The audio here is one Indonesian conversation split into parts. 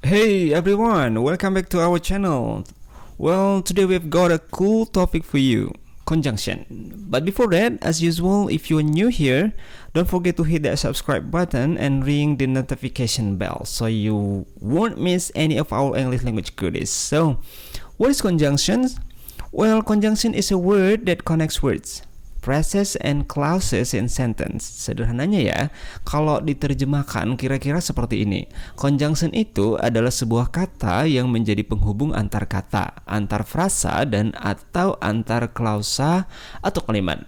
Hey everyone, welcome back to our channel. Well, today we've got a cool topic for you, conjunction. But before that, as usual, if you're new here, don't forget to hit that subscribe button and ring the notification bell so you won't miss any of our English language goodies. So, what is conjunction? Well, conjunction is a word that connects words, phrases and clauses in sentence. Sederhananya ya, kalau diterjemahkan kira-kira seperti ini. Conjunction itu adalah sebuah kata yang menjadi penghubung antar kata, antar frasa dan atau antar klausa atau kalimat.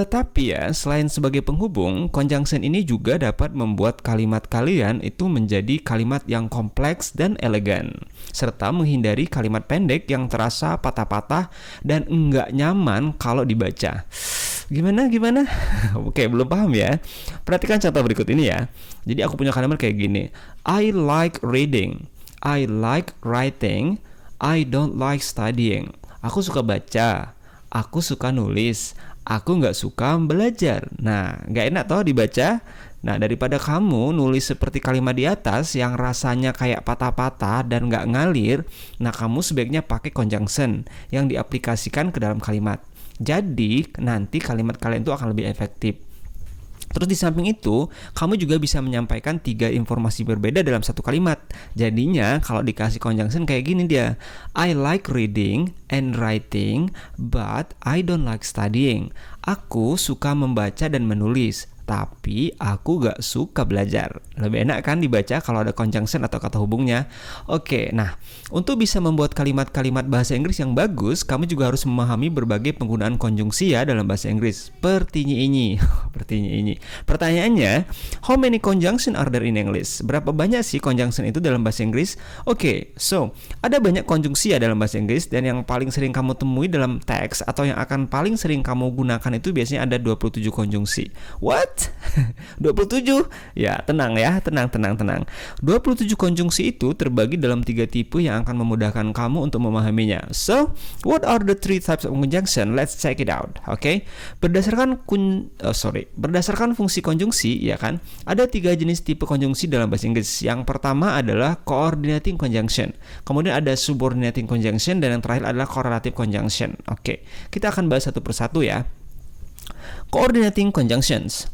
Tapi ya, selain sebagai penghubung, conjunction ini juga dapat membuat kalimat kalian itu menjadi kalimat yang kompleks dan elegan, serta menghindari kalimat pendek yang terasa patah-patah dan enggak nyaman kalau dibaca. Gimana? Oke, belum paham ya? Perhatikan contoh berikut ini ya. Jadi aku punya kalimat kayak gini. I like reading. I like writing. I don't like studying. Aku suka baca. Aku suka nulis. Aku nggak suka belajar. Nah, nggak enak toh dibaca. Nah, daripada kamu nulis seperti kalimat di atas yang rasanya kayak patah-patah dan nggak ngalir, nah kamu sebaiknya pakai conjunction yang diaplikasikan ke dalam kalimat. Jadi, nanti kalimat kalian itu akan lebih efektif. Terus di samping itu, kamu juga bisa menyampaikan 3 informasi berbeda dalam satu kalimat. Jadinya kalau dikasih conjunction kayak gini dia. I like reading and writing, but I don't like studying. Aku suka membaca dan menulis, tapi aku gak suka belajar. Lebih enak kan dibaca kalau ada conjunction atau kata hubungnya. Oke, nah untuk bisa membuat kalimat-kalimat bahasa Inggris yang bagus, kamu juga harus memahami berbagai penggunaan konjungsi ya dalam bahasa Inggris. Seperti ini. Pertanyaannya, how many conjunction are there in English? Berapa banyak sih conjunction itu dalam bahasa Inggris? Oke, so ada banyak konjungsi ya dalam bahasa Inggris, dan yang paling sering kamu temui dalam teks atau yang akan paling sering kamu gunakan itu biasanya ada 27 konjungsi. What? 27? Ya, tenang. 27 konjungsi itu terbagi dalam 3 tipe yang akan memudahkan kamu untuk memahaminya. So, what are the 3 types of conjunction? Let's check it out. Oke. Berdasarkan fungsi konjungsi, ya kan? Ada 3 jenis tipe konjungsi dalam bahasa Inggris. Yang pertama adalah coordinating conjunction. Kemudian ada subordinating conjunction, dan yang terakhir adalah correlative conjunction. Oke. Kita akan bahas satu persatu ya. Coordinating conjunctions.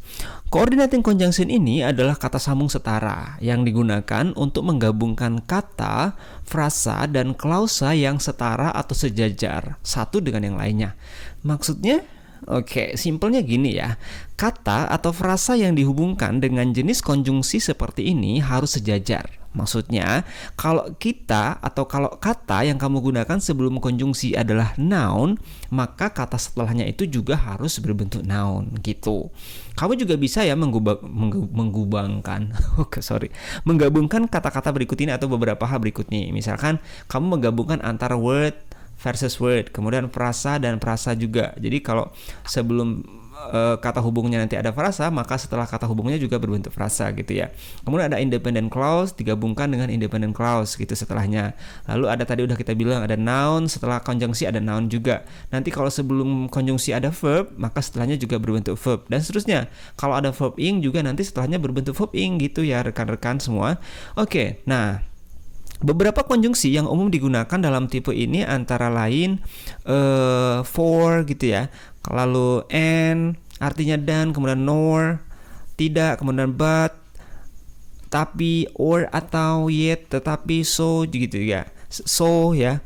Coordinating conjunction ini adalah kata sambung setara yang digunakan untuk menggabungkan kata, frasa, dan klausa yang setara atau sejajar satu dengan yang lainnya. Maksudnya, oke, simpelnya gini ya. Kata atau frasa yang dihubungkan dengan jenis konjungsi seperti ini harus sejajar. Maksudnya, kalau kata yang kamu gunakan sebelum konjungsi adalah noun, maka kata setelahnya itu juga harus berbentuk noun gitu. Kamu juga bisa ya menggabungkan kata-kata berikut ini atau beberapa hal berikut nih. Misalkan kamu menggabungkan antara word versus word, kemudian frasa dan frasa juga. Jadi kalau sebelum kata hubungnya nanti ada frasa, maka setelah kata hubungnya juga berbentuk frasa gitu ya. Kemudian ada independent clause digabungkan dengan independent clause gitu setelahnya. Lalu ada tadi udah kita bilang ada noun, setelah konjungsi ada noun juga. Nanti kalau sebelum konjungsi ada verb, maka setelahnya juga berbentuk verb, dan seterusnya. Kalau ada verb ing juga nanti setelahnya berbentuk verb ing gitu ya rekan-rekan semua. Oke, nah beberapa konjungsi yang umum digunakan dalam tipe ini antara lain for gitu ya. Lalu and artinya dan, kemudian nor tidak, kemudian but tapi, or atau, yet tetapi, so gitu ya. So ya.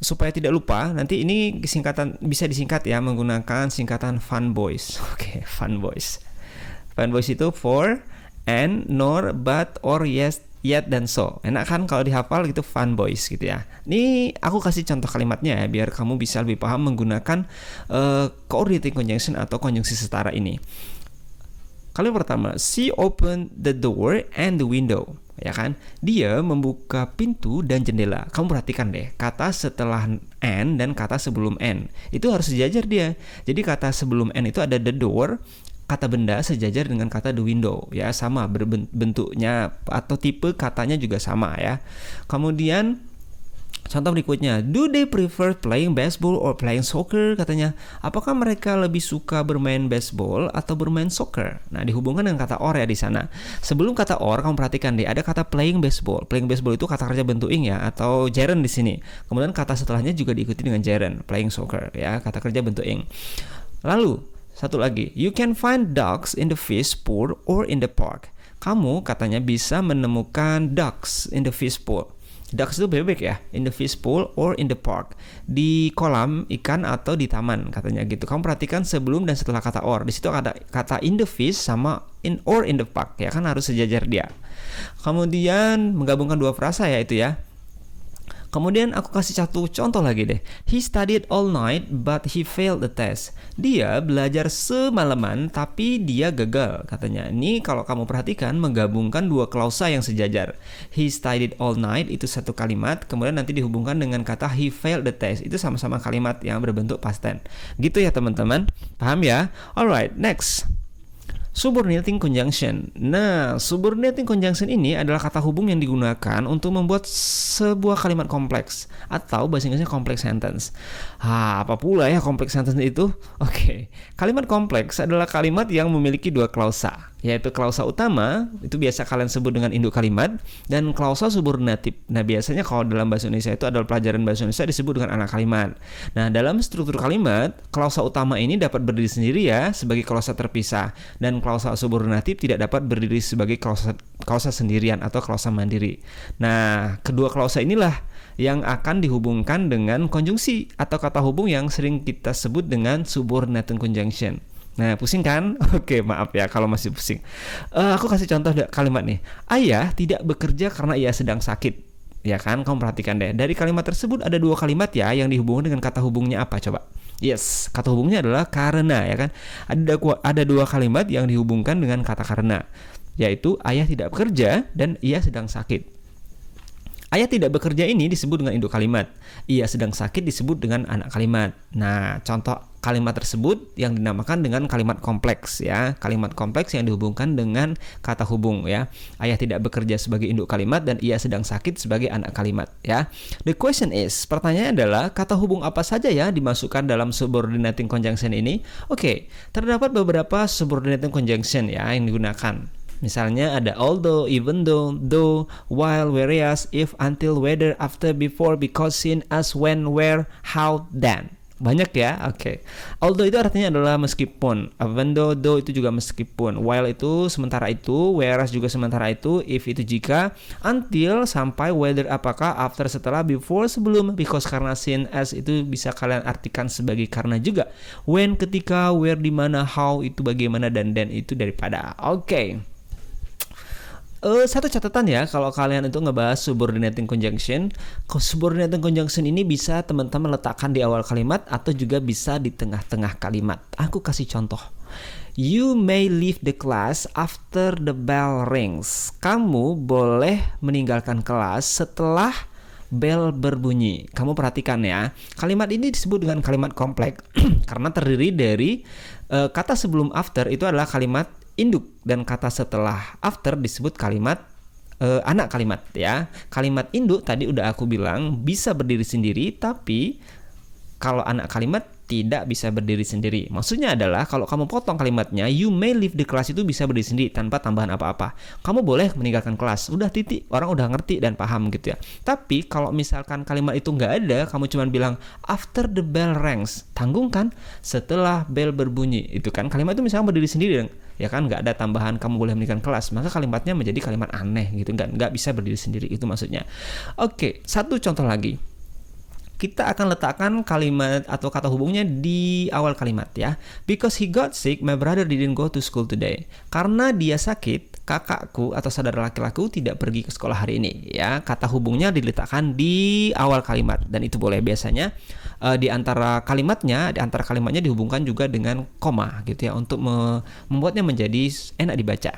Supaya tidak lupa, nanti ini singkatan bisa disingkat ya menggunakan singkatan fun boys. Oke, fun boys. Fun boys itu for, and, nor, but, or, yes, yet, dan so. Enak kan kalau dihafal gitu, fun boys gitu ya. Ini aku kasih contoh kalimatnya ya, biar kamu bisa lebih paham menggunakan coordinating conjunction atau konjungsi setara ini. Kalimat pertama, she opened the door and the window. Ya kan? Dia membuka pintu dan jendela. Kamu perhatikan deh, kata setelah and dan kata sebelum and itu harus sejajar dia. Jadi kata sebelum and itu ada the door, kata benda sejajar dengan kata the window ya, sama bentuknya atau tipe katanya juga sama ya. Kemudian Contoh berikutnya, do they prefer playing baseball or playing soccer? Katanya, apakah mereka lebih suka bermain baseball atau bermain soccer? Nah, dihubungkan dengan kata or ya di sana. Sebelum kata or, kamu perhatikan deh, ada kata playing baseball. Playing baseball itu kata kerja bentuk ing ya, atau gerund di sini. Kemudian kata setelahnya juga diikuti dengan gerund, playing soccer ya, kata kerja bentuk ing. Lalu, satu lagi, you can find ducks in the fish pool or in the park. Kamu katanya bisa menemukan ducks in the fish pool. Ducks itu bebek ya, in the fish pool or in the park, di kolam ikan atau di taman katanya gitu. Kamu perhatikan sebelum dan setelah kata or. Di situ ada kata in the fish sama in or in the park ya kan, harus sejajar dia. Kemudian menggabungkan dua frasa ya itu ya. Kemudian aku kasih satu contoh lagi deh. He studied all night but he failed the test. Dia belajar semalaman tapi dia gagal katanya. Ini kalau kamu perhatikan menggabungkan dua klausa yang sejajar. He studied all night itu satu kalimat, kemudian nanti dihubungkan dengan kata he failed the test. Itu sama-sama kalimat yang berbentuk past tense. Gitu ya teman-teman. Paham ya? Alright, next. Subordinating conjunction. Nah, subordinating conjunction ini adalah kata hubung yang digunakan untuk membuat sebuah kalimat kompleks atau bahasa Inggrisnya complex sentence. Apa pula ya complex sentence itu? Oke. Kalimat kompleks adalah kalimat yang memiliki dua klausa, yaitu klausa utama, itu biasa kalian sebut dengan induk kalimat, dan klausa subordinatif. Nah, biasanya kalau dalam bahasa Indonesia itu adalah pelajaran bahasa Indonesia disebut dengan anak kalimat. Nah, dalam struktur kalimat, klausa utama ini dapat berdiri sendiri ya sebagai klausa terpisah, dan klausa subordinatif tidak dapat berdiri sebagai klausa sendirian atau klausa mandiri. Nah, kedua klausa inilah yang akan dihubungkan dengan konjungsi atau kata hubung yang sering kita sebut dengan subordinating conjunction. Nah, pusing kan? Oke, maaf ya kalau masih pusing. Aku kasih contoh kalimat nih. Ayah tidak bekerja karena ia sedang sakit. Ya kan? Kamu perhatikan deh. Dari kalimat tersebut ada dua kalimat ya yang dihubungkan dengan kata hubungnya apa coba? Yes, kata hubungnya adalah karena ya kan? Ada dua kalimat yang dihubungkan dengan kata karena, yaitu ayah tidak bekerja dan ia sedang sakit. Ayah tidak bekerja ini disebut dengan induk kalimat. Ia sedang sakit disebut dengan anak kalimat. Nah, contoh kalimat tersebut yang dinamakan dengan kalimat kompleks ya. Kalimat kompleks yang dihubungkan dengan kata hubung ya. Ayah tidak bekerja sebagai induk kalimat dan ia sedang sakit sebagai anak kalimat ya. The question is, pertanyaannya adalah kata hubung apa saja ya dimasukkan dalam subordinating conjunction ini? Oke, terdapat beberapa subordinating conjunction ya yang digunakan. Misalnya ada although, even though, while, whereas, if, until, whether, after, before, because, since, as, when, where, how, then. Banyak ya, oke. Although itu artinya adalah meskipun, even though itu juga meskipun, while itu sementara itu, whereas juga sementara itu, if itu jika, until sampai, whether apakah, after setelah, before sebelum, because karena, since, as itu bisa kalian artikan sebagai karena juga, when ketika, where di mana, how itu bagaimana, dan then itu daripada. Oke. Satu catatan ya kalau kalian itu ngebahas subordinating conjunction. Subordinating conjunction ini bisa teman-teman letakkan di awal kalimat atau juga bisa di tengah-tengah kalimat. Aku kasih contoh. You may leave the class after the bell rings. Kamu boleh meninggalkan kelas setelah bell berbunyi. Kamu perhatikan ya. Kalimat ini disebut dengan kalimat kompleks karena terdiri dari kata sebelum after itu adalah kalimat induk dan kata setelah after disebut kalimat anak kalimat ya. Kalimat induk tadi udah aku bilang bisa berdiri sendiri, tapi kalau anak kalimat tidak bisa berdiri sendiri. Maksudnya adalah kalau kamu potong kalimatnya, you may leave the class itu bisa berdiri sendiri tanpa tambahan apa-apa. Kamu boleh meninggalkan kelas. Udah titik, orang udah ngerti dan paham gitu ya. Tapi kalau misalkan kalimat itu nggak ada, kamu cuma bilang after the bell rings, tanggung kan? Setelah bell berbunyi, itu kan kalimat itu misalnya berdiri sendiri, ya kan? Nggak ada tambahan kamu boleh meninggalkan kelas, maka kalimatnya menjadi kalimat aneh gitu, nggak bisa berdiri sendiri, itu maksudnya. Oke, satu contoh lagi. Kita akan letakkan kalimat atau kata hubungnya di awal kalimat ya. Because he got sick, my brother didn't go to school today. Karena dia sakit, kakakku atau saudara laki-lakiku tidak pergi ke sekolah hari ini ya. Kata hubungnya diletakkan di awal kalimat dan itu boleh biasanya di antara kalimatnya dihubungkan juga dengan koma gitu ya untuk membuatnya menjadi enak dibaca.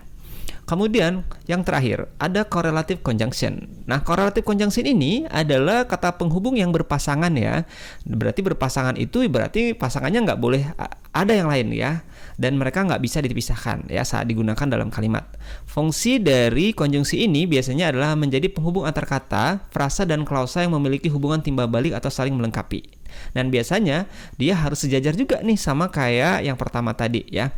Kemudian yang terakhir ada correlative conjunction. Nah, correlative conjunction ini adalah kata penghubung yang berpasangan ya. Berarti berpasangan itu berarti pasangannya nggak boleh ada yang lain ya. Dan mereka nggak bisa dipisahkan ya saat digunakan dalam kalimat. Fungsi dari konjungsi ini biasanya adalah menjadi penghubung antar kata, frasa, dan klausa yang memiliki hubungan timbal balik atau saling melengkapi. Dan biasanya dia harus sejajar juga nih sama kayak yang pertama tadi ya.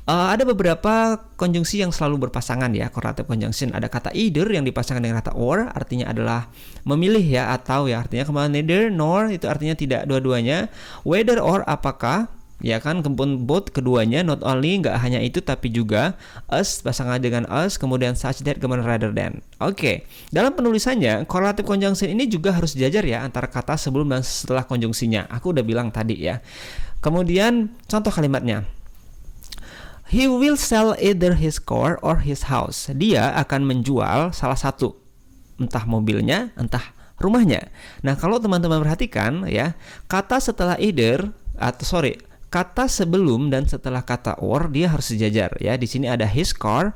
Ada beberapa konjungsi yang selalu berpasangan ya, correlative conjunction. Ada kata either yang dipasangkan dengan kata or, artinya adalah memilih ya, atau ya, artinya kembali neither nor itu artinya tidak dua-duanya. Whether or apakah, ya kan, kemudian both keduanya, not only nggak hanya itu tapi juga us pasangan dengan us, kemudian such that, kemudian rather than. Oke. Dalam penulisannya correlative conjunction ini juga harus sejajar ya antara kata sebelum dan setelah konjungsinya. Aku udah bilang tadi ya. Kemudian contoh kalimatnya. He will sell either his car or his house. Dia akan menjual salah satu, entah mobilnya, entah rumahnya. Nah, kalau teman-teman perhatikan ya, kata setelah either kata sebelum dan setelah kata or dia harus sejajar ya. Di sini ada his car,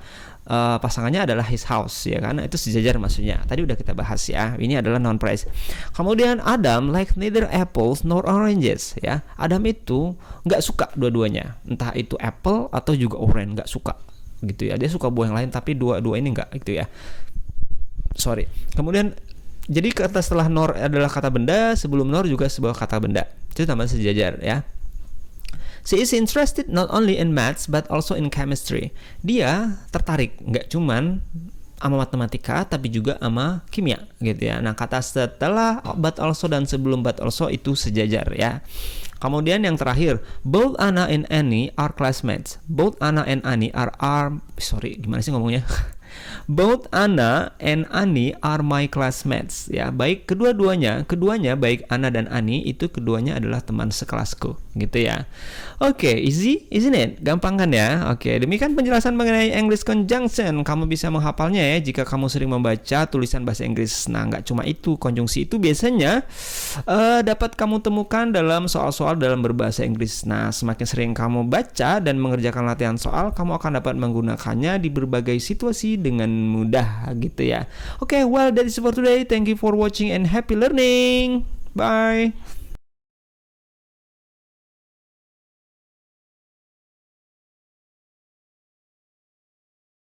pasangannya adalah his house ya kan, itu sejajar maksudnya. Tadi udah kita bahas ya. Ini adalah noun phrase. Kemudian Adam like neither apples nor oranges ya. Adam itu nggak suka dua-duanya, entah itu apple atau juga orange, nggak suka gitu ya. Dia suka buah yang lain tapi dua ini nggak gitu ya. Kemudian jadi kata setelah nor adalah kata benda, sebelum nor juga sebuah kata benda. Itu tambah sejajar ya. She is interested not only in maths but also in chemistry. Dia tertarik nggak cuman sama matematika tapi juga sama kimia gitu ya. Nah, kata setelah but also dan sebelum but also itu sejajar ya. Kemudian yang terakhir, both Anna and Annie are classmates. Both Anna and Annie gimana sih ngomongnya? Both Anna and Annie are my classmates ya. Baik keduanya baik Anna dan Annie itu keduanya adalah teman sekelasku gitu ya. Oke, easy isn't it? Gampang kan ya? Oke, demikian penjelasan mengenai English conjunction. Kamu bisa menghafalnya ya jika kamu sering membaca tulisan bahasa Inggris. Nah, nggak cuma itu, konjungsi itu biasanya dapat kamu temukan dalam soal-soal dalam berbahasa Inggris. Nah, semakin sering kamu baca dan mengerjakan latihan soal, kamu akan dapat menggunakannya di berbagai situasi dengan mudah gitu ya. Oke, well that is for today. Thank you for watching and happy learning. Bye.